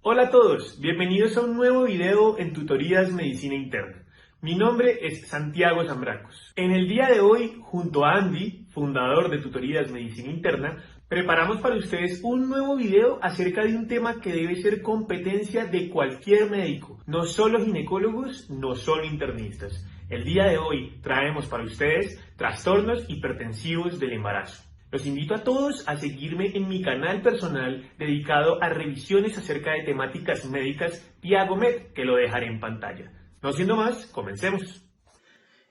Hola a todos, bienvenidos a un nuevo video en Tutorías Medicina Interna. Mi nombre es Santiago Zambracos. En el día de hoy, junto a Andy, fundador de Tutorías Medicina Interna, preparamos para ustedes un nuevo video acerca de un tema que debe ser competencia de cualquier médico, no solo ginecólogos, no solo internistas. El día de hoy traemos para ustedes trastornos hipertensivos del embarazo. Los invito a todos a seguirme en mi canal personal dedicado a revisiones acerca de temáticas médicas Tiagomed, que lo dejaré en pantalla. No siendo más, comencemos.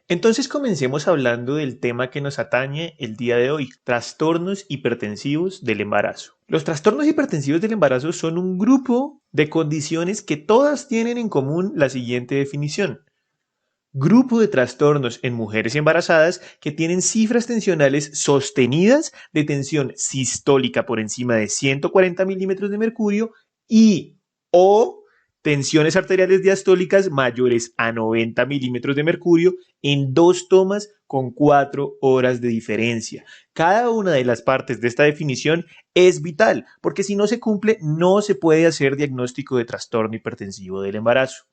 Entonces comencemos hablando del tema que nos atañe el día de hoy, trastornos hipertensivos del embarazo. Los trastornos hipertensivos del embarazo son un grupo de condiciones que todas tienen en común la siguiente definición. Grupo de trastornos en mujeres embarazadas que tienen cifras tensionales sostenidas de tensión sistólica por encima de 140 milímetros de mercurio y o tensiones arteriales diastólicas mayores a 90 milímetros de mercurio en 2 tomas con 4 horas de diferencia. Cada una de las partes de esta definición es vital, porque si no se cumple, no se puede hacer diagnóstico de trastorno hipertensivo del embarazo.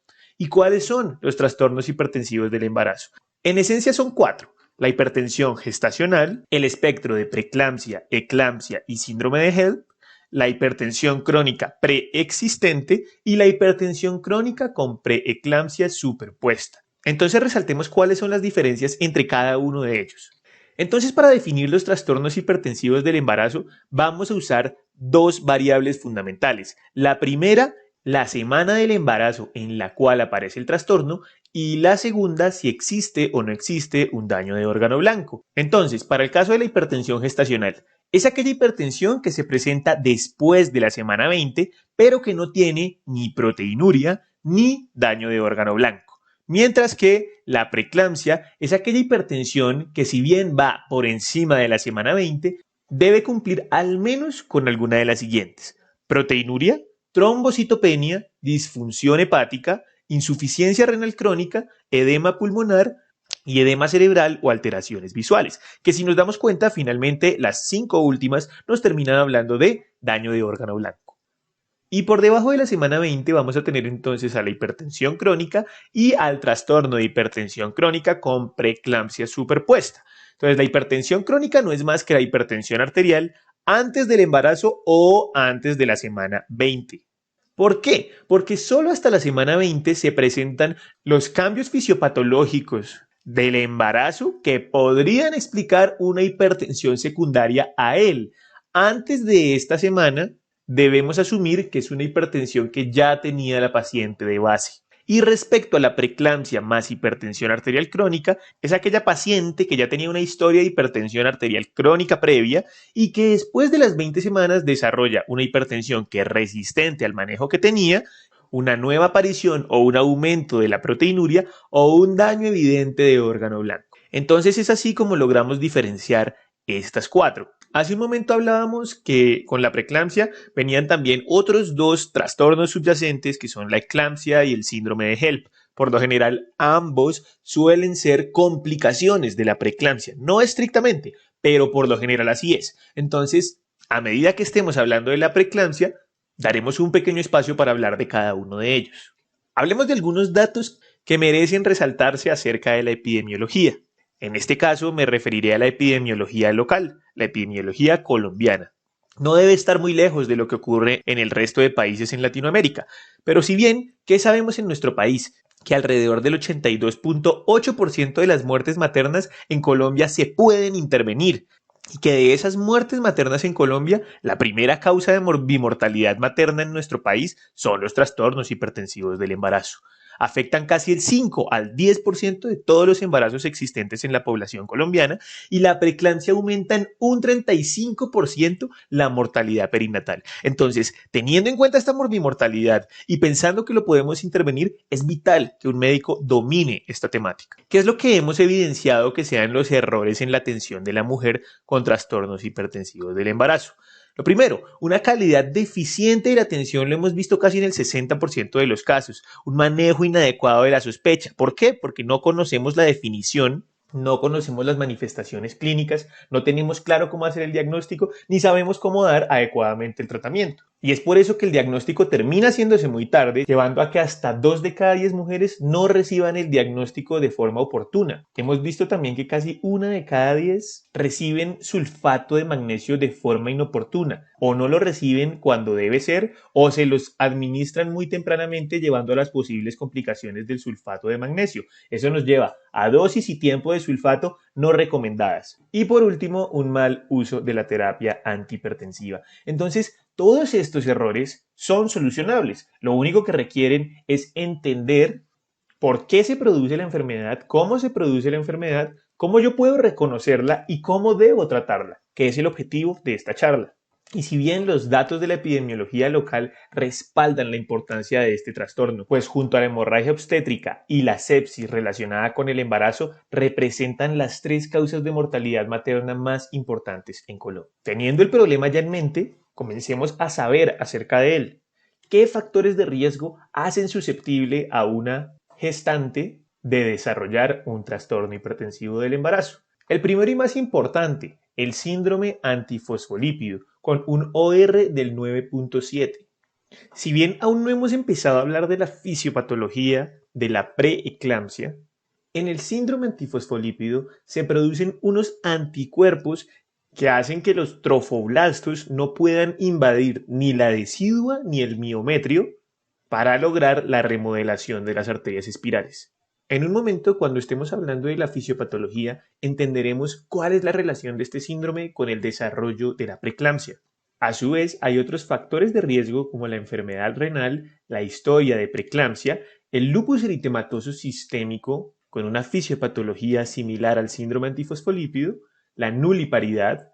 ¿Y cuáles son los trastornos hipertensivos del embarazo? En esencia son 4. La hipertensión gestacional, el espectro de preeclampsia, eclampsia y síndrome de HELLP, la hipertensión crónica preexistente y la hipertensión crónica con preeclampsia superpuesta. Entonces resaltemos cuáles son las diferencias entre cada uno de ellos. Entonces, para definir los trastornos hipertensivos del embarazo, vamos a usar 2 variables fundamentales. La primera, la semana del embarazo en la cual aparece el trastorno, y la segunda, si existe o no existe un daño de órgano blanco. Entonces, para el caso de la hipertensión gestacional, es aquella hipertensión que se presenta después de la semana 20, pero que no tiene ni proteinuria ni daño de órgano blanco. Mientras que la preeclampsia es aquella hipertensión que, si bien va por encima de la semana 20, debe cumplir al menos con alguna de las siguientes: proteinuria, trombocitopenia, disfunción hepática, insuficiencia renal crónica, edema pulmonar y edema cerebral o alteraciones visuales, que si nos damos cuenta, finalmente las 5 últimas nos terminan hablando de daño de órgano blanco. Y por debajo de la semana 20 vamos a tener entonces a la hipertensión crónica y al trastorno de hipertensión crónica con preeclampsia superpuesta. Entonces, la hipertensión crónica no es más que la hipertensión arterial antes del embarazo o antes de la semana 20. ¿Por qué? Porque solo hasta la semana 20 se presentan los cambios fisiopatológicos del embarazo que podrían explicar una hipertensión secundaria a él. Antes de esta semana, debemos asumir que es una hipertensión que ya tenía la paciente de base. Y respecto a la preeclampsia más hipertensión arterial crónica, es aquella paciente que ya tenía una historia de hipertensión arterial crónica previa y que después de las 20 semanas desarrolla una hipertensión que es resistente al manejo que tenía, una nueva aparición o un aumento de la proteinuria o un daño evidente de órgano blanco. Entonces es así como logramos diferenciar estas 4. Hace un momento hablábamos que con la preeclampsia venían también otros 2 trastornos subyacentes que son la eclampsia y el síndrome de HELLP. Por lo general, ambos suelen ser complicaciones de la preeclampsia, no estrictamente, pero por lo general así es. Entonces, a medida que estemos hablando de la preeclampsia, daremos un pequeño espacio para hablar de cada uno de ellos. Hablemos de algunos datos que merecen resaltarse acerca de la epidemiología. En este caso me referiré a la epidemiología local, la epidemiología colombiana. No debe estar muy lejos de lo que ocurre en el resto de países en Latinoamérica, pero si bien, ¿qué sabemos en nuestro país? Que alrededor del 82.8% de las muertes maternas en Colombia se pueden intervenir y que de esas muertes maternas en Colombia, la primera causa de bimortalidad materna en nuestro país son los trastornos hipertensivos del embarazo. Afectan casi el 5 al 10% de todos los embarazos existentes en la población colombiana y la preeclampsia aumenta en un 35% la mortalidad perinatal. Entonces, teniendo en cuenta esta morbimortalidad y pensando que lo podemos intervenir, es vital que un médico domine esta temática. ¿Qué es lo que hemos evidenciado que sean los errores en la atención de la mujer con trastornos hipertensivos del embarazo? Lo primero, una calidad deficiente de la atención lo hemos visto casi en el 60% de los casos. Un manejo inadecuado de la sospecha. ¿Por qué? Porque no conocemos la definición, no conocemos las manifestaciones clínicas, no tenemos claro cómo hacer el diagnóstico, ni sabemos cómo dar adecuadamente el tratamiento. Y es por eso que el diagnóstico termina haciéndose muy tarde, llevando a que hasta 2 de cada 10 mujeres no reciban el diagnóstico de forma oportuna. Hemos visto también que casi 1 de cada 10 reciben sulfato de magnesio de forma inoportuna, o no lo reciben cuando debe ser, o se los administran muy tempranamente, llevando a las posibles complicaciones del sulfato de magnesio. Eso nos lleva a dosis y tiempo de sulfato no recomendadas. Y por último, un mal uso de la terapia antihipertensiva. Entonces, todos estos errores son solucionables. Lo único que requieren es entender por qué se produce la enfermedad, cómo se produce la enfermedad, cómo yo puedo reconocerla y cómo debo tratarla, que es el objetivo de esta charla. Y si bien los datos de la epidemiología local respaldan la importancia de este trastorno, pues junto a la hemorragia obstétrica y la sepsis relacionada con el embarazo, representan las 3 causas de mortalidad materna más importantes en Colombia. Teniendo el problema ya en mente, comencemos a saber acerca de él. ¿Qué factores de riesgo hacen susceptible a una gestante de desarrollar un trastorno hipertensivo del embarazo? El primero y más importante, el síndrome antifosfolípido, con un OR del 9.7. Si bien aún no hemos empezado a hablar de la fisiopatología de la preeclampsia, en el síndrome antifosfolípido se producen unos anticuerpos que hacen que los trofoblastos no puedan invadir ni la decidua ni el miometrio para lograr la remodelación de las arterias espirales. En un momento, cuando estemos hablando de la fisiopatología, entenderemos cuál es la relación de este síndrome con el desarrollo de la preeclampsia. A su vez, hay otros factores de riesgo como la enfermedad renal, la historia de preeclampsia, el lupus eritematoso sistémico con una fisiopatología similar al síndrome antifosfolípido, la nuliparidad,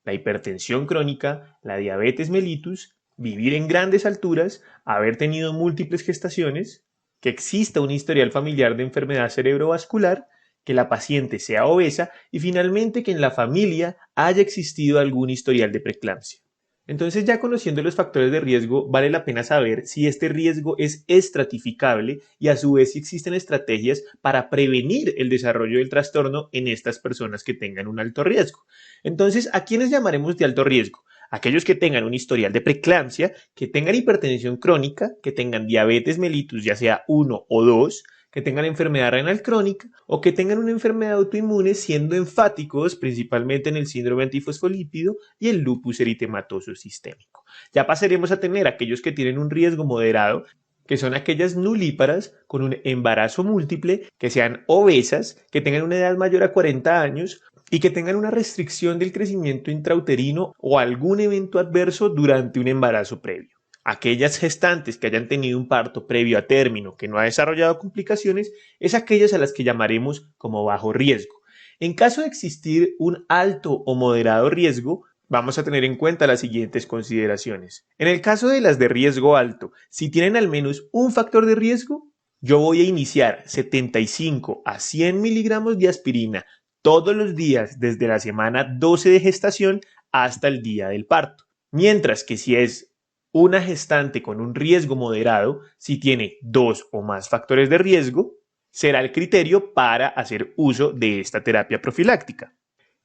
la hipertensión crónica, la diabetes mellitus, vivir en grandes alturas, haber tenido múltiples gestaciones, que exista un historial familiar de enfermedad cerebrovascular, que la paciente sea obesa y finalmente que en la familia haya existido algún historial de preeclampsia. Entonces, ya conociendo los factores de riesgo, vale la pena saber si este riesgo es estratificable y a su vez si existen estrategias para prevenir el desarrollo del trastorno en estas personas que tengan un alto riesgo. Entonces, ¿a quiénes llamaremos de alto riesgo? Aquellos que tengan un historial de preeclampsia, que tengan hipertensión crónica, que tengan diabetes mellitus, ya sea 1 o 2, que tengan enfermedad renal crónica o que tengan una enfermedad autoinmune, siendo enfáticos principalmente en el síndrome antifosfolípido y el lupus eritematoso sistémico. Ya pasaremos a tener aquellos que tienen un riesgo moderado, que son aquellas nulíparas con un embarazo múltiple, que sean obesas, que tengan una edad mayor a 40 años y que tengan una restricción del crecimiento intrauterino o algún evento adverso durante un embarazo previo. Aquellas gestantes que hayan tenido un parto previo a término que no ha desarrollado complicaciones, es aquellas a las que llamaremos como bajo riesgo. En caso de existir un alto o moderado riesgo, vamos a tener en cuenta las siguientes consideraciones. En el caso de las de riesgo alto, si tienen al menos un factor de riesgo, yo voy a iniciar 75 a 100 miligramos de aspirina todos los días desde la semana 12 de gestación hasta el día del parto. Mientras que si es una gestante con un riesgo moderado, si tiene 2 o más factores de riesgo, será el criterio para hacer uso de esta terapia profiláctica.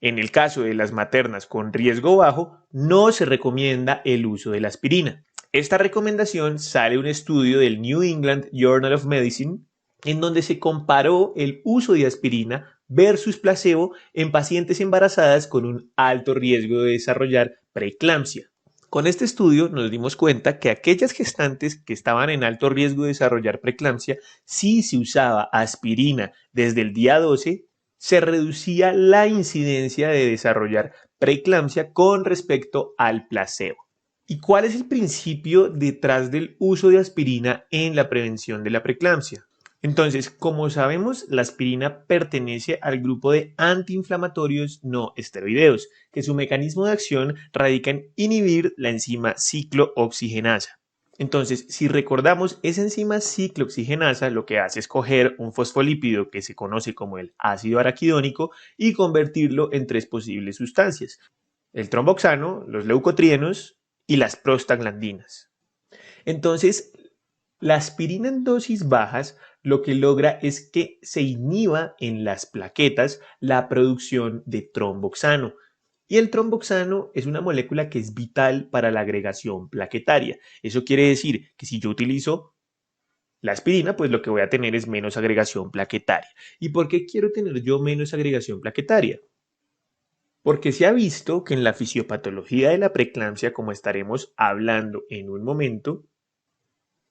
En el caso de las maternas con riesgo bajo, no se recomienda el uso de la aspirina. Esta recomendación sale de un estudio del New England Journal of Medicine, en donde se comparó el uso de aspirina versus placebo en pacientes embarazadas con un alto riesgo de desarrollar preeclampsia. Con este estudio nos dimos cuenta que aquellas gestantes que estaban en alto riesgo de desarrollar preeclampsia, si se usaba aspirina desde el día 12, se reducía la incidencia de desarrollar preeclampsia con respecto al placebo. ¿Y cuál es el principio detrás del uso de aspirina en la prevención de la preeclampsia? Entonces, como sabemos, la aspirina pertenece al grupo de antiinflamatorios no esteroideos, que su mecanismo de acción radica en inhibir la enzima ciclooxigenasa. Entonces, si recordamos, esa enzima ciclooxigenasa lo que hace es coger un fosfolípido que se conoce como el ácido araquidónico y convertirlo en 3 posibles sustancias: el tromboxano, los leucotrienos y las prostaglandinas. Entonces, la aspirina en dosis bajas lo que logra es que se inhiba en las plaquetas la producción de tromboxano. Y el tromboxano es una molécula que es vital para la agregación plaquetaria. Eso quiere decir que si yo utilizo la aspirina, pues lo que voy a tener es menos agregación plaquetaria. ¿Y por qué quiero tener yo menos agregación plaquetaria? Porque se ha visto que en la fisiopatología de la preeclampsia, como estaremos hablando en un momento,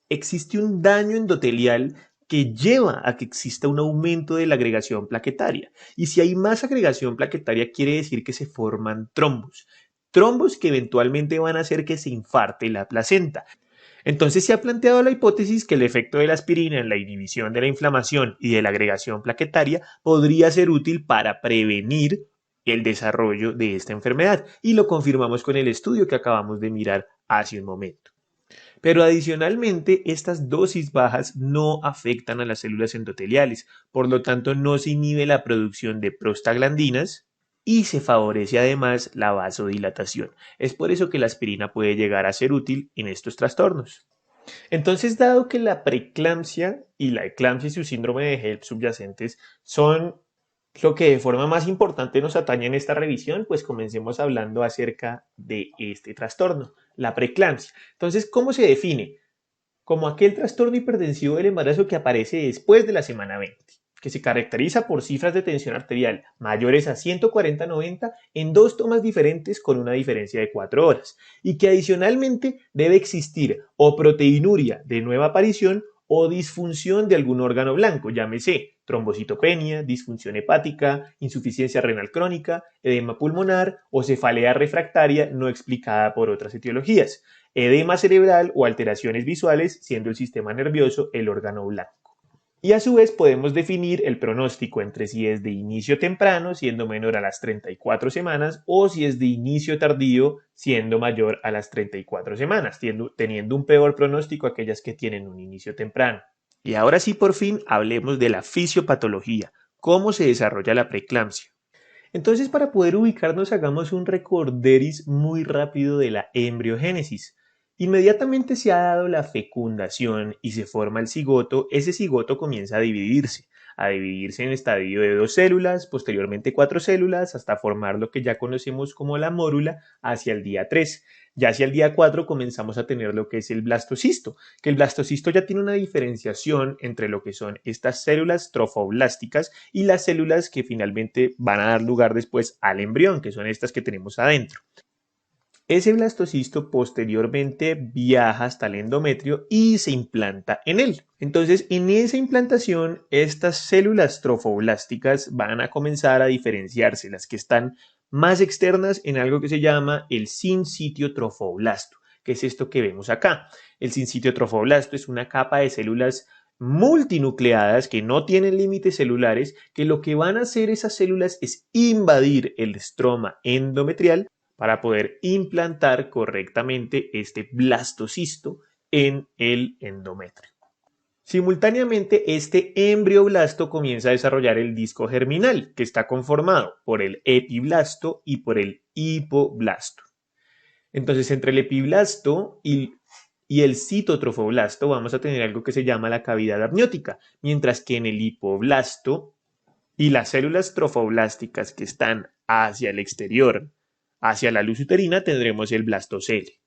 existe un daño endotelial que lleva a que exista un aumento de la agregación plaquetaria. Y si hay más agregación plaquetaria, quiere decir que se forman trombos. Trombos que eventualmente van a hacer que se infarte la placenta. Entonces se ha planteado la hipótesis que el efecto de la aspirina en la inhibición de la inflamación y de la agregación plaquetaria podría ser útil para prevenir el desarrollo de esta enfermedad. Y lo confirmamos con el estudio que acabamos de mirar hace un momento. Pero adicionalmente, estas dosis bajas no afectan a las células endoteliales, por lo tanto no se inhibe la producción de prostaglandinas y se favorece además la vasodilatación. Es por eso que la aspirina puede llegar a ser útil en estos trastornos. Entonces, dado que la preeclampsia y la eclampsia y su síndrome de HELP subyacentes son lo que de forma más importante nos atañe en esta revisión, pues comencemos hablando acerca de este trastorno, la preeclampsia. Entonces, ¿cómo se define? Como aquel trastorno hipertensivo del embarazo que aparece después de la semana 20, que se caracteriza por cifras de tensión arterial mayores a 140/90 en dos tomas diferentes con una diferencia de 4 horas, y que adicionalmente debe existir o proteinuria de nueva aparición o disfunción de algún órgano blanco, llámese trombocitopenia, disfunción hepática, insuficiencia renal crónica, edema pulmonar o cefalea refractaria no explicada por otras etiologías, edema cerebral o alteraciones visuales, siendo el sistema nervioso el órgano blanco. Y a su vez podemos definir el pronóstico entre si es de inicio temprano, siendo menor a las 34 semanas, o si es de inicio tardío, siendo mayor a las 34 semanas, teniendo un peor pronóstico aquellas que tienen un inicio temprano. Y ahora sí, por fin, hablemos de la fisiopatología, cómo se desarrolla la preeclampsia. Entonces, para poder ubicarnos, hagamos un recorderis muy rápido de la embriogénesis. Inmediatamente se ha dado la fecundación y se forma el cigoto, ese cigoto comienza a dividirse en estadio de 2 células, posteriormente 4 células, hasta formar lo que ya conocemos como la mórula hacia el día 3. Ya hacia el día 4 comenzamos a tener lo que es el blastocisto, que el blastocisto ya tiene una diferenciación entre lo que son estas células trofoblásticas y las células que finalmente van a dar lugar después al embrión, que son estas que tenemos adentro. Ese blastocisto posteriormente viaja hasta el endometrio y se implanta en él. Entonces, en esa implantación, estas células trofoblásticas van a comenzar a diferenciarse, las que están más externas en algo que se llama el sincitio trofoblasto, que es esto que vemos acá. El sincitio trofoblasto es una capa de células multinucleadas que no tienen límites celulares, que lo que van a hacer esas células es invadir el estroma endometrial para poder implantar correctamente este blastocisto en el endometrio. Simultáneamente, este embrioblasto comienza a desarrollar el disco germinal, que está conformado por el epiblasto y por el hipoblasto. Entonces, entre el epiblasto y el citotrofoblasto vamos a tener algo que se llama la cavidad amniótica, mientras que en el hipoblasto y las células trofoblásticas que están hacia el exterior, hacia la luz uterina, tendremos el blastocele.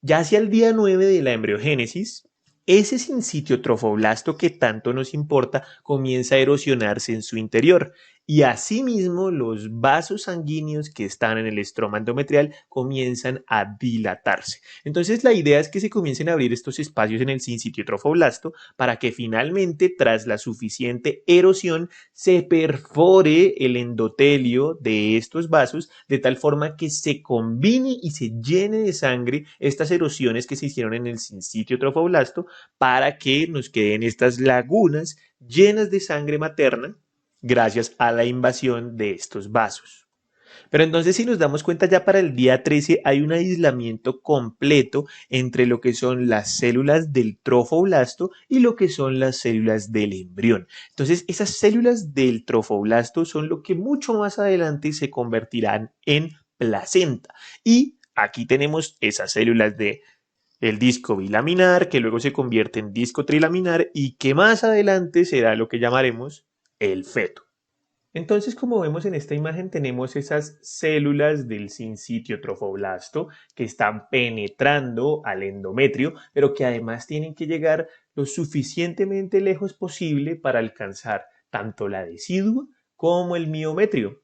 Ya hacia el día 9 de la embriogénesis, ese sincitio trofoblasto que tanto nos importa comienza a erosionarse en su interior y asimismo los vasos sanguíneos que están en el estroma endometrial comienzan a dilatarse. Entonces la idea es que se comiencen a abrir estos espacios en el sincitio trofoblasto para que finalmente, tras la suficiente erosión, se perfore el endotelio de estos vasos de tal forma que se combine y se llene de sangre estas erosiones que se hicieron en el sincitio trofoblasto para que nos queden estas lagunas llenas de sangre materna gracias a la invasión de estos vasos. Pero entonces, si nos damos cuenta, ya para el día 13 hay un aislamiento completo entre lo que son las células del trofoblasto y lo que son las células del embrión. Entonces, esas células del trofoblasto son lo que mucho más adelante se convertirán en placenta. Y aquí tenemos esas células de el disco bilaminar, que luego se convierte en disco trilaminar y que más adelante será lo que llamaremos el feto. Entonces, como vemos en esta imagen, tenemos esas células del sinsitio trofoblasto que están penetrando al endometrio, pero que además tienen que llegar lo suficientemente lejos posible para alcanzar tanto la decidua como el miometrio,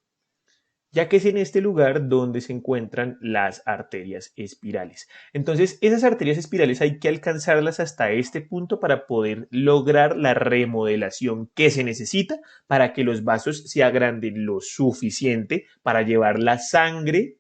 ya que es en este lugar donde se encuentran las arterias espirales. Entonces, esas arterias espirales hay que alcanzarlas hasta este punto para poder lograr la remodelación que se necesita para que los vasos se agranden lo suficiente para llevar la sangre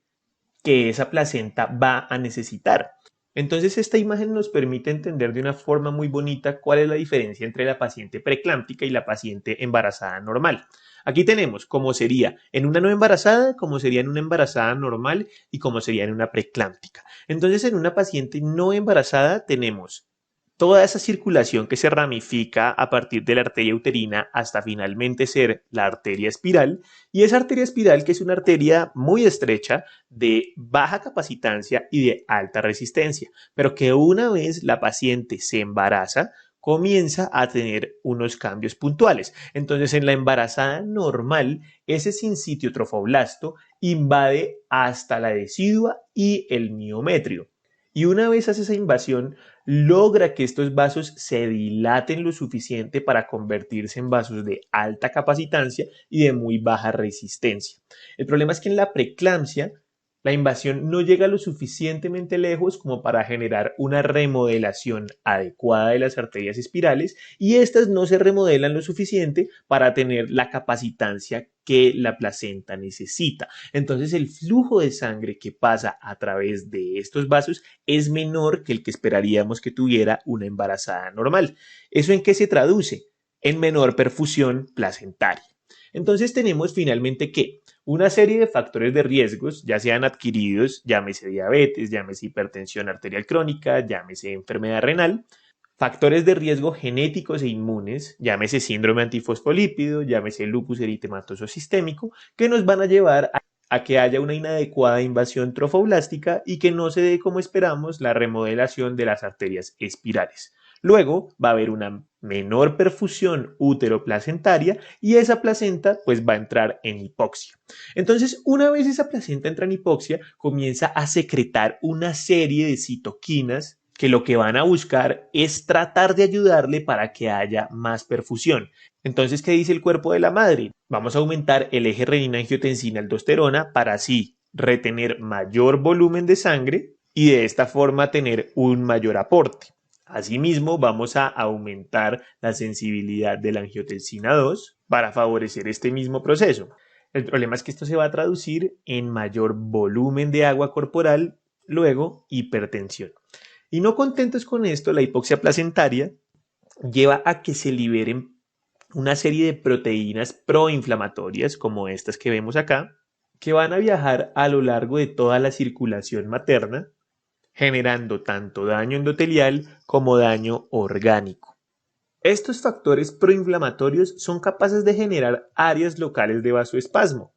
que esa placenta va a necesitar. Entonces, esta imagen nos permite entender de una forma muy bonita cuál es la diferencia entre la paciente preeclámptica y la paciente embarazada normal. Aquí tenemos cómo sería en una no embarazada, cómo sería en una embarazada normal y cómo sería en una preeclámptica. Entonces, en una paciente no embarazada tenemos toda esa circulación que se ramifica a partir de la arteria uterina hasta finalmente ser la arteria espiral, y esa arteria espiral que es una arteria muy estrecha de baja capacitancia y de alta resistencia, pero que una vez la paciente se embaraza comienza a tener unos cambios puntuales. Entonces, en la embarazada normal, ese sinsitio trofoblasto invade hasta la decidua y el miometrio. Y una vez hace esa invasión, logra que estos vasos se dilaten lo suficiente para convertirse en vasos de alta capacitancia y de muy baja resistencia. El problema es que en la preeclampsia la invasión no llega lo suficientemente lejos como para generar una remodelación adecuada de las arterias espirales, y estas no se remodelan lo suficiente para tener la capacitancia que la placenta necesita. Entonces el flujo de sangre que pasa a través de estos vasos es menor que el que esperaríamos que tuviera una embarazada normal. ¿Eso en qué se traduce? En menor perfusión placentaria. Entonces tenemos finalmente que una serie de factores de riesgos, ya sean adquiridos, llámese diabetes, llámese hipertensión arterial crónica, llámese enfermedad renal, factores de riesgo genéticos e inmunes, llámese síndrome antifosfolípido, llámese lupus eritematoso sistémico, que nos van a llevar a que haya una inadecuada invasión trofoblástica y que no se dé como esperamos la remodelación de las arterias espirales. Luego va a haber una menor perfusión útero-placentaria y esa placenta pues va a entrar en hipoxia. Entonces, una vez esa placenta entra en hipoxia, comienza a secretar una serie de citoquinas que lo que van a buscar es tratar de ayudarle para que haya más perfusión. Entonces, ¿qué dice el cuerpo de la madre? Vamos a aumentar el eje renina-angiotensina-aldosterona para así retener mayor volumen de sangre y de esta forma tener un mayor aporte. Asimismo, vamos a aumentar la sensibilidad de la angiotensina 2 para favorecer este mismo proceso. El problema es que esto se va a traducir en mayor volumen de agua corporal, luego hipertensión. Y no contentos con esto, la hipoxia placentaria lleva a que se liberen una serie de proteínas proinflamatorias, como estas que vemos acá, que van a viajar a lo largo de toda la circulación materna, generando tanto daño endotelial como daño orgánico. Estos factores proinflamatorios son capaces de generar áreas locales de vasoespasmo.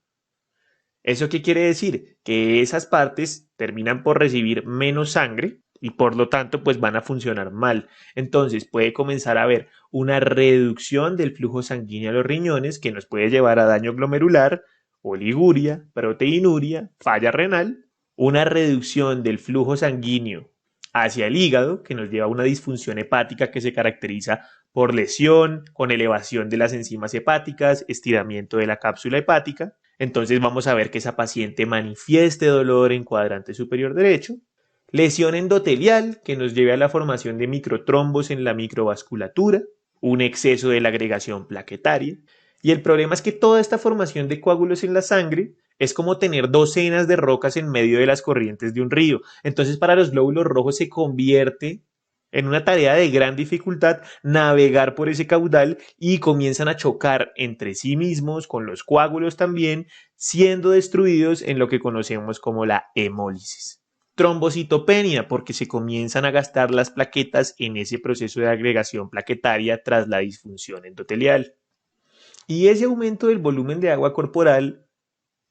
¿Eso qué quiere decir? Que esas partes terminan por recibir menos sangre y por lo tanto pues van a funcionar mal. Entonces puede comenzar a haber una reducción del flujo sanguíneo a los riñones que nos puede llevar a daño glomerular, oliguria, proteinuria, falla renal, una reducción del flujo sanguíneo hacia el hígado que nos lleva a una disfunción hepática que se caracteriza por lesión, con elevación de las enzimas hepáticas, estiramiento de la cápsula hepática. Entonces vamos a ver que esa paciente manifieste dolor en cuadrante superior derecho, lesión endotelial que nos lleve a la formación de microtrombos en la microvasculatura, un exceso de la agregación plaquetaria, y el problema es que toda esta formación de coágulos en la sangre es como tener docenas de rocas en medio de las corrientes de un río. Entonces para los glóbulos rojos se convierte en una tarea de gran dificultad navegar por ese caudal y comienzan a chocar entre sí mismos, con los coágulos también, siendo destruidos en lo que conocemos como la hemólisis. Trombocitopenia, porque se comienzan a gastar las plaquetas en ese proceso de agregación plaquetaria tras la disfunción endotelial. Y ese aumento del volumen de agua corporal,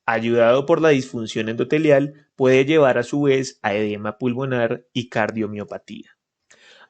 ayudado por la disfunción endotelial, puede llevar a su vez a edema pulmonar y cardiomiopatía.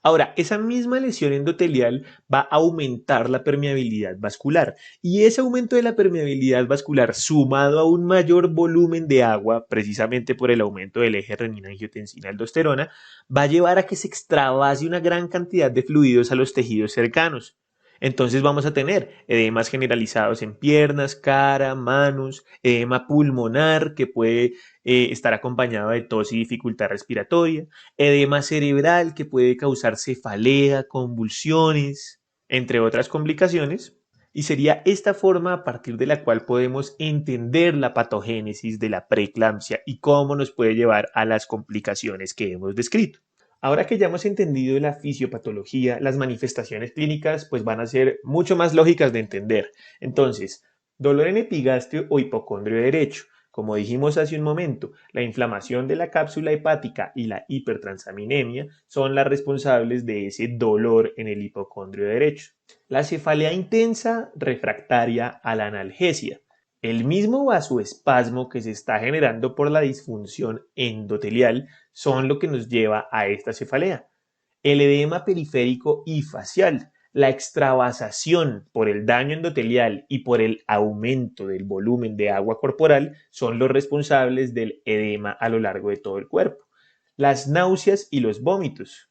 Ahora, esa misma lesión endotelial va a aumentar la permeabilidad vascular y ese aumento de la permeabilidad vascular sumado a un mayor volumen de agua, precisamente por el aumento del eje renina-angiotensina-aldosterona, va a llevar a que se extravase una gran cantidad de fluidos a los tejidos cercanos. Entonces vamos a tener edemas generalizados en piernas, cara, manos, edema pulmonar que puede estar acompañado de tos y dificultad respiratoria, edema cerebral que puede causar cefalea, convulsiones, entre otras complicaciones. Y sería esta forma a partir de la cual podemos entender la patogénesis de la preeclampsia y cómo nos puede llevar a las complicaciones que hemos descrito. Ahora que ya hemos entendido la fisiopatología, las manifestaciones clínicas pues van a ser mucho más lógicas de entender. Entonces, dolor en epigastrio o hipocondrio derecho. Como dijimos hace un momento, la inflamación de la cápsula hepática y la hipertransaminemia son las responsables de ese dolor en el hipocondrio derecho. La cefalea intensa refractaria a la analgesia. El mismo vasoespasmo que se está generando por la disfunción endotelial son lo que nos lleva a esta cefalea. El edema periférico y facial, la extravasación por el daño endotelial y por el aumento del volumen de agua corporal son los responsables del edema a lo largo de todo el cuerpo. Las náuseas y los vómitos.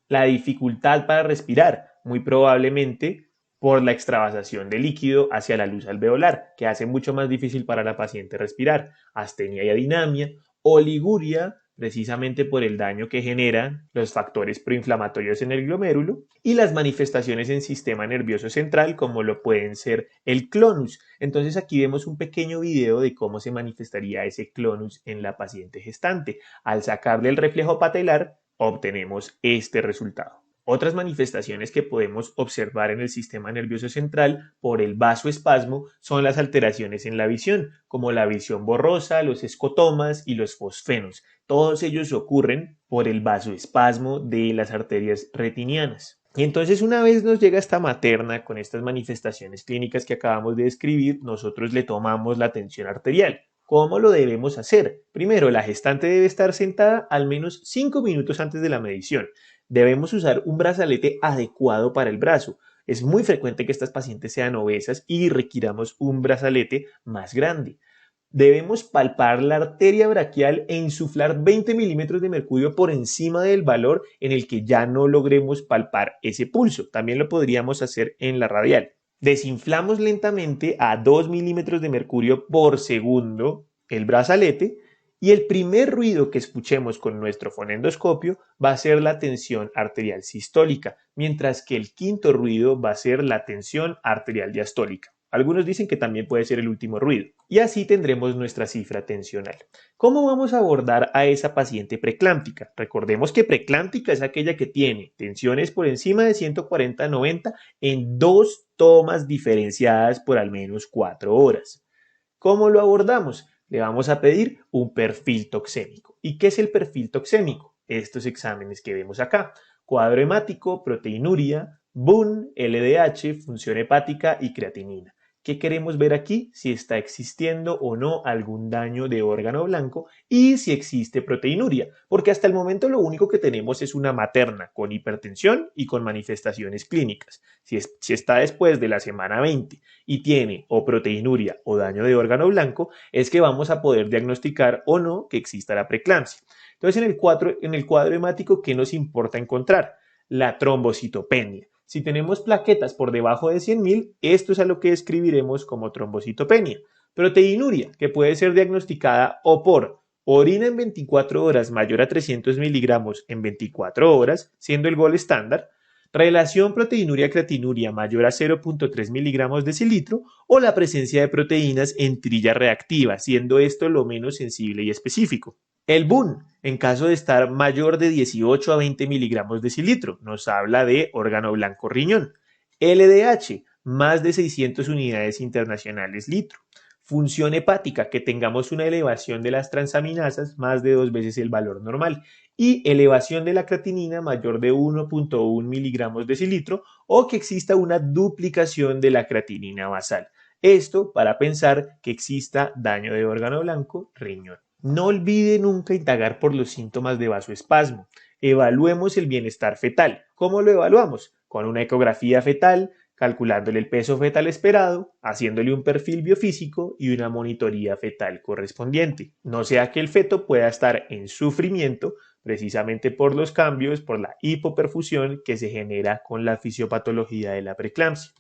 La dificultad para respirar, muy probablemente por la extravasación de líquido hacia la luz alveolar, que hace mucho más difícil para la paciente respirar, astenia y adinamia, oliguria, precisamente por el daño que generan los factores proinflamatorios en el glomérulo, y las manifestaciones en sistema nervioso central, como lo pueden ser el clonus. Entonces aquí vemos un pequeño video de cómo se manifestaría ese clonus en la paciente gestante. Al sacarle el reflejo patelar, obtenemos este resultado. Otras manifestaciones que podemos observar en el sistema nervioso central por el vasoespasmo son las alteraciones en la visión, como la visión borrosa, los escotomas y los fosfenos. Todos ellos ocurren por el vasoespasmo de las arterias retinianas. Y entonces una vez nos llega esta materna con estas manifestaciones clínicas que acabamos de describir, nosotros le tomamos la tensión arterial. ¿Cómo lo debemos hacer? Primero, la gestante debe estar sentada al menos 5 minutos antes de la medición. Debemos usar un brazalete adecuado para el brazo. Es muy frecuente que estas pacientes sean obesas y requiramos un brazalete más grande. Debemos palpar la arteria braquial e insuflar 20 milímetros de mercurio por encima del valor en el que ya no logremos palpar ese pulso. También lo podríamos hacer en la radial. Desinflamos lentamente a 2 milímetros de mercurio por segundo el brazalete y el primer ruido que escuchemos con nuestro fonendoscopio va a ser la tensión arterial sistólica, mientras que el quinto ruido va a ser la tensión arterial diastólica. Algunos dicen que también puede ser el último ruido. Y así tendremos nuestra cifra tensional. ¿Cómo vamos a abordar a esa paciente preclántica? Recordemos que preclántica es aquella que tiene tensiones por encima de 140-90 en 2 tomas diferenciadas por al menos 4 horas. ¿Cómo lo abordamos? Le vamos a pedir un perfil toxémico. ¿Y qué es el perfil toxémico? Estos exámenes que vemos acá. Cuadro hemático, proteinuria, BUN, LDH, función hepática y creatinina. ¿Qué queremos ver aquí? Si está existiendo o no algún daño de órgano blanco y si existe proteinuria, porque hasta el momento lo único que tenemos es una materna con hipertensión y con manifestaciones clínicas. Si está después de la semana 20 y tiene o proteinuria o daño de órgano blanco, es que vamos a poder diagnosticar o no que exista la preeclampsia. Entonces, en el cuadro hemático, ¿qué nos importa encontrar? La trombocitopenia. Si tenemos plaquetas por debajo de 100.000, esto es a lo que describiremos como trombocitopenia. Proteinuria, que puede ser diagnosticada o por orina en 24 horas mayor a 300 miligramos en 24 horas, siendo el gol estándar, relación proteinuria-creatinuria mayor a 0.3 miligramos decilitro o la presencia de proteínas en trilla reactiva, siendo esto lo menos sensible y específico. El BUN, en caso de estar mayor de 18 a 20 miligramos decilitro, nos habla de órgano blanco riñón. LDH, más de 600 unidades internacionales litro. Función hepática, que tengamos una elevación de las transaminasas más de 2 veces el valor normal. Y elevación de la creatinina mayor de 1.1 miligramos decilitro o que exista una duplicación de la creatinina basal. Esto para pensar que exista daño de órgano blanco riñón. No olvide nunca indagar por los síntomas de vasoespasmo. evaluemos el bienestar fetal. ¿Cómo lo evaluamos? Con una ecografía fetal, calculándole el peso fetal esperado, haciéndole un perfil biofísico y una monitoría fetal correspondiente. No sea que el feto pueda estar en sufrimiento precisamente por los cambios, por la hipoperfusión que se genera con la fisiopatología de la preeclampsia.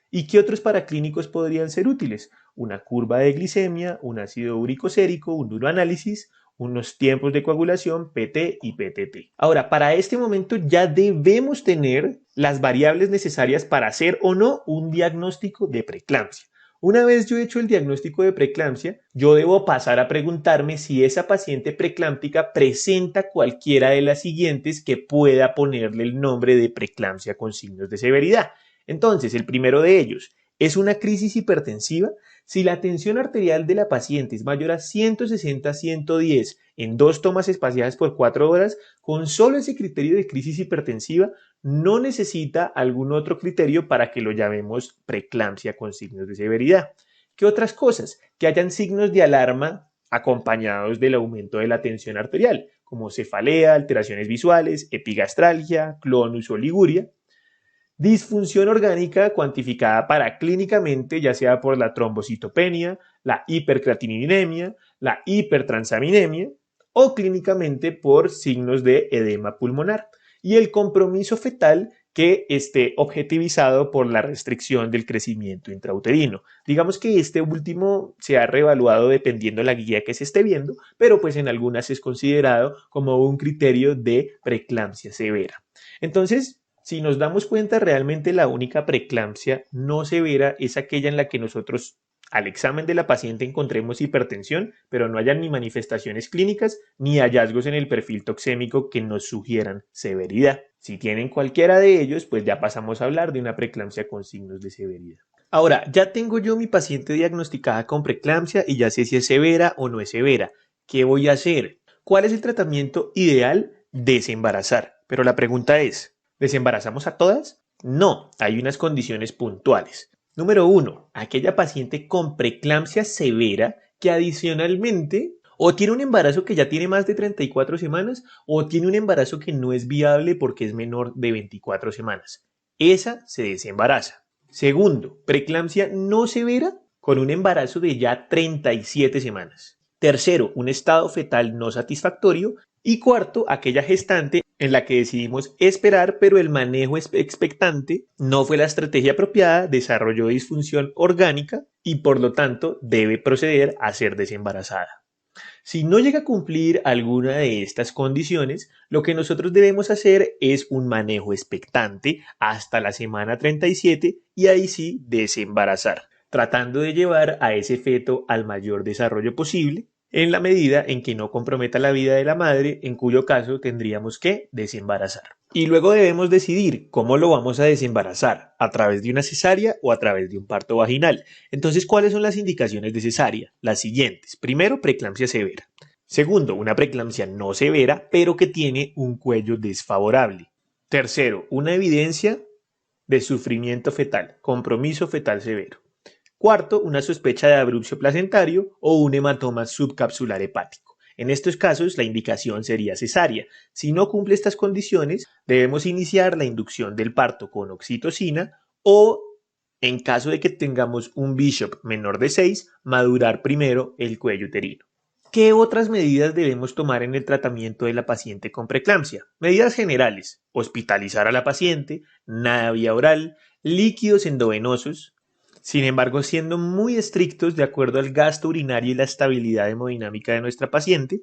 ¿Y qué otros paraclínicos podrían ser útiles? Una curva de glicemia, un ácido úrico sérico, un uroanálisis, unos tiempos de coagulación, PT y PTT. Ahora, para este momento ya debemos tener las variables necesarias para hacer o no un diagnóstico de preeclampsia. Una vez yo he hecho el diagnóstico de preeclampsia, yo debo pasar a preguntarme si esa paciente preeclámptica presenta cualquiera de las siguientes que pueda ponerle el nombre de preeclampsia con signos de severidad. Entonces, el primero de ellos es una crisis hipertensiva. Si la tensión arterial de la paciente es mayor a 160-110 en 2 tomas espaciadas por 4 horas, con solo ese criterio de crisis hipertensiva, no necesita algún otro criterio para que lo llamemos preeclampsia con signos de severidad. ¿Qué otras cosas? Que hayan signos de alarma acompañados del aumento de la tensión arterial, como cefalea, alteraciones visuales, epigastralgia, clonus o liguria. Disfunción orgánica cuantificada clínicamente, ya sea por la trombocitopenia, la hipercreatininemia, la hipertransaminemia o clínicamente por signos de edema pulmonar. Y el compromiso fetal que esté objetivizado por la restricción del crecimiento intrauterino. Digamos que este último se ha reevaluado dependiendo de la guía que se esté viendo, pero pues en algunas es considerado como un criterio de preeclampsia severa. Entonces, si nos damos cuenta, realmente la única preeclampsia no severa es aquella en la que nosotros al examen de la paciente encontremos hipertensión, pero no hayan ni manifestaciones clínicas ni hallazgos en el perfil toxémico que nos sugieran severidad. Si tienen cualquiera de ellos, pues ya pasamos a hablar de una preeclampsia con signos de severidad. Ahora, ya tengo yo mi paciente diagnosticada con preeclampsia y ya sé si es severa o no es severa. ¿Qué voy a hacer? ¿Cuál es el tratamiento ideal? Desembarazar. Pero la pregunta es, ¿desembarazamos a todas? No, hay unas condiciones puntuales. Número 1, aquella paciente con preeclampsia severa que adicionalmente o tiene un embarazo que ya tiene más de 34 semanas o tiene un embarazo que no es viable porque es menor de 24 semanas. Esa se desembaraza. Segundo, preeclampsia no severa con un embarazo de ya 37 semanas. Tercero, un estado fetal no satisfactorio. Y cuarto, aquella gestante en la que decidimos esperar, pero el manejo expectante no fue la estrategia apropiada, desarrolló disfunción orgánica y por lo tanto debe proceder a ser desembarazada. Si no llega a cumplir alguna de estas condiciones, lo que nosotros debemos hacer es un manejo expectante hasta la semana 37 y ahí sí desembarazar, tratando de llevar a ese feto al mayor desarrollo posible, en la medida en que no comprometa la vida de la madre, en cuyo caso tendríamos que desembarazar. Y luego debemos decidir cómo lo vamos a desembarazar, a través de una cesárea o a través de un parto vaginal. Entonces, ¿cuáles son las indicaciones de cesárea? Las siguientes. Primero, preeclampsia severa. Segundo, una preeclampsia no severa, pero que tiene un cuello desfavorable. Tercero, una evidencia de sufrimiento fetal, compromiso fetal severo. Cuarto, una sospecha de abrupcio placentario o un hematoma subcapsular hepático. En estos casos, la indicación sería cesárea. Si no cumple estas condiciones, debemos iniciar la inducción del parto con oxitocina o, en caso de que tengamos un Bishop menor de 6, madurar primero el cuello uterino. ¿Qué otras medidas debemos tomar en el tratamiento de la paciente con preeclampsia? Medidas generales: hospitalizar a la paciente, nada vía oral, líquidos endovenosos. Sin embargo, siendo muy estrictos de acuerdo al gasto urinario y la estabilidad hemodinámica de nuestra paciente,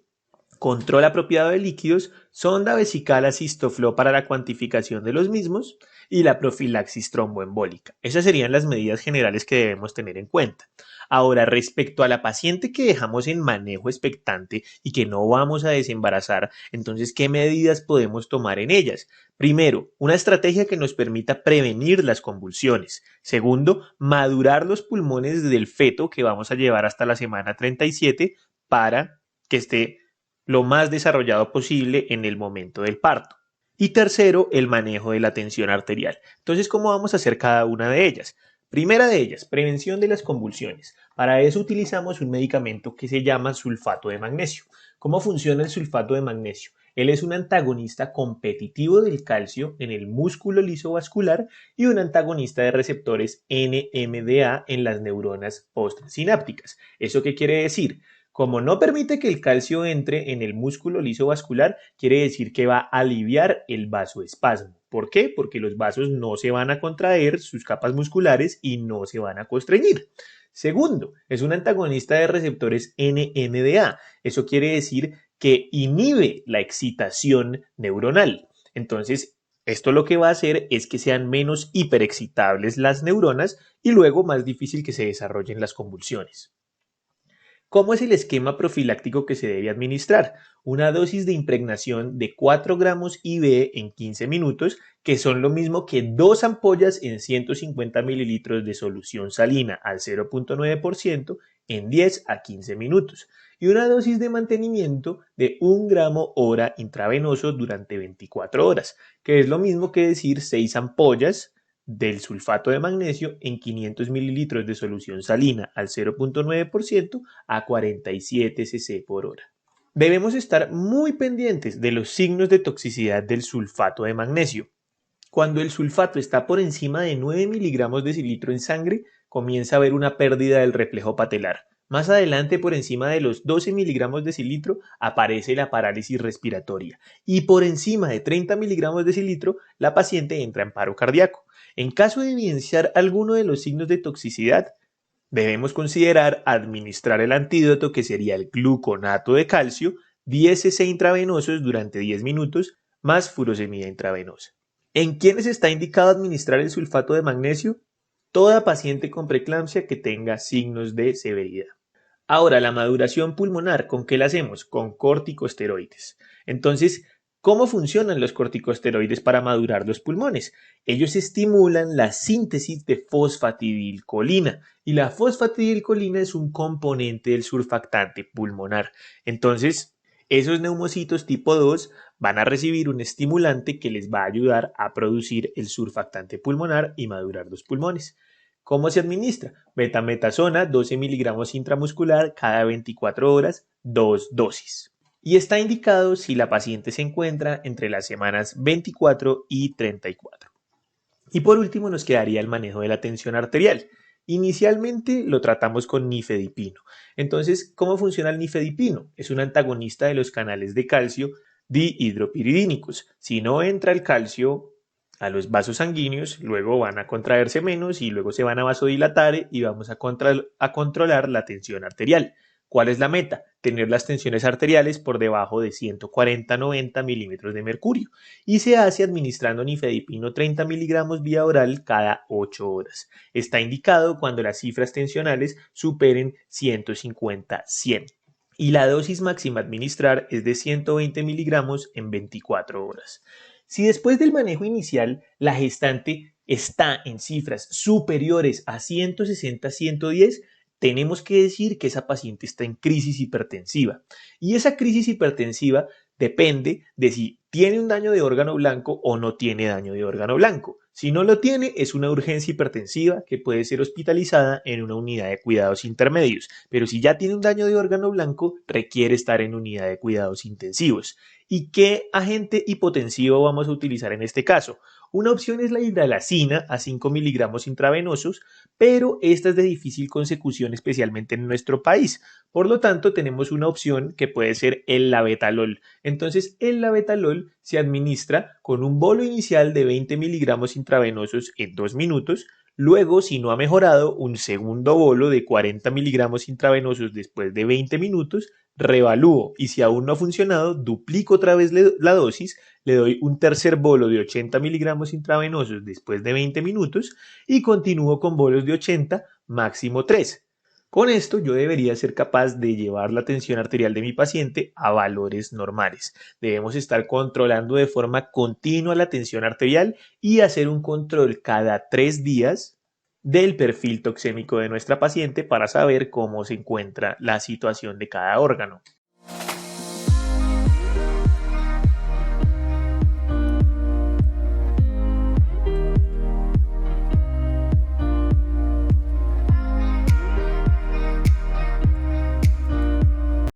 control apropiado de líquidos, sonda vesical asistoflo para la cuantificación de los mismos y la profilaxis tromboembólica. Esas serían las medidas generales que debemos tener en cuenta. Ahora, respecto a la paciente que dejamos en manejo expectante y que no vamos a desembarazar, entonces, ¿qué medidas podemos tomar en ellas? Primero, una estrategia que nos permita prevenir las convulsiones. Segundo, madurar los pulmones del feto que vamos a llevar hasta la semana 37 para que esté lo más desarrollado posible en el momento del parto. Y tercero, el manejo de la tensión arterial. Entonces, ¿cómo vamos a hacer cada una de ellas? Primera de ellas, prevención de las convulsiones. Para eso utilizamos un medicamento que se llama sulfato de magnesio. ¿Cómo funciona el sulfato de magnesio? Él es un antagonista competitivo del calcio en el músculo liso vascular y un antagonista de receptores NMDA en las neuronas postsinápticas. ¿Eso qué quiere decir? Como no permite que el calcio entre en el músculo liso vascular, quiere decir que va a aliviar el vasoespasmo. ¿Por qué? Porque los vasos no se van a contraer, sus capas musculares, y no se van a constreñir. Segundo, es un antagonista de receptores NMDA. Eso quiere decir que inhibe la excitación neuronal. Entonces, esto lo que va a hacer es que sean menos hiperexcitables las neuronas y luego más difícil que se desarrollen las convulsiones. ¿Cómo es el esquema profiláctico que se debe administrar? Una dosis de impregnación de 4 gramos IV en 15 minutos, que son lo mismo que 2 ampollas en 150 mililitros de solución salina al 0.9% en 10 a 15 minutos. Y una dosis de mantenimiento de 1 gramo hora intravenoso durante 24 horas, que es lo mismo que decir 6 ampollas del sulfato de magnesio en 500 mililitros de solución salina al 0.9% a 47 cc por hora. Debemos estar muy pendientes de los signos de toxicidad del sulfato de magnesio. Cuando el sulfato está por encima de 9 miligramos decilitro en sangre, comienza a haber una pérdida del reflejo patelar. Más adelante, por encima de los 12 miligramos decilitro, aparece la parálisis respiratoria. Y por encima de 30 miligramos decilitro, la paciente entra en paro cardíaco. En caso de evidenciar alguno de los signos de toxicidad, debemos considerar administrar el antídoto, que sería el gluconato de calcio, 10 cc intravenosos durante 10 minutos, más furosemida intravenosa. ¿En quiénes está indicado administrar el sulfato de magnesio? Toda paciente con preeclampsia que tenga signos de severidad. Ahora, la maduración pulmonar, ¿con qué la hacemos? Con corticosteroides. Entonces, ¿cómo funcionan los corticosteroides para madurar los pulmones? Ellos estimulan la síntesis de fosfatidilcolina y la fosfatidilcolina es un componente del surfactante pulmonar. Entonces, esos neumocitos tipo 2 van a recibir un estimulante que les va a ayudar a producir el surfactante pulmonar y madurar los pulmones. ¿Cómo se administra? Betametasona, 12 miligramos intramuscular cada 24 horas, 2 dosis. Y está indicado si la paciente se encuentra entre las semanas 24 y 34. Y por último nos quedaría el manejo de la tensión arterial. Inicialmente lo tratamos con nifedipino. Entonces, ¿cómo funciona el nifedipino? Es un antagonista de los canales de calcio dihidropiridínicos. Si no entra el calcio a los vasos sanguíneos, luego van a contraerse menos y luego se van a vasodilatar y vamos a controlar la tensión arterial. ¿Cuál es la meta? Tener las tensiones arteriales por debajo de 140-90 milímetros de mercurio y se hace administrando nifedipino 30 miligramos vía oral cada 8 horas. Está indicado cuando las cifras tensionales superen 150-100 y la dosis máxima a administrar es de 120 miligramos en 24 horas. Si después del manejo inicial la gestante está en cifras superiores a 160-110, tenemos que decir que esa paciente está en crisis hipertensiva. Y esa crisis hipertensiva depende de si tiene un daño de órgano blanco o no tiene daño de órgano blanco. Si no lo tiene, es una urgencia hipertensiva que puede ser hospitalizada en una unidad de cuidados intermedios. Pero si ya tiene un daño de órgano blanco, requiere estar en unidad de cuidados intensivos. ¿Y qué agente hipotensivo vamos a utilizar en este caso? Una opción es la hidralazina a 5 miligramos intravenosos, pero esta es de difícil consecución, especialmente en nuestro país. Por lo tanto, tenemos una opción que puede ser el labetalol. Entonces, el labetalol se administra con un bolo inicial de 20 miligramos intravenosos en 2 minutos. Luego, si no ha mejorado, un segundo bolo de 40 miligramos intravenosos después de 20 minutos, revalúo y si aún no ha funcionado, duplico otra vez la dosis, le doy un tercer bolo de 80 miligramos intravenosos después de 20 minutos y continúo con bolos de 80, máximo 3. Con esto yo debería ser capaz de llevar la tensión arterial de mi paciente a valores normales. Debemos estar controlando de forma continua la tensión arterial y hacer un control cada 3 días del perfil toxémico de nuestra paciente para saber cómo se encuentra la situación de cada órgano.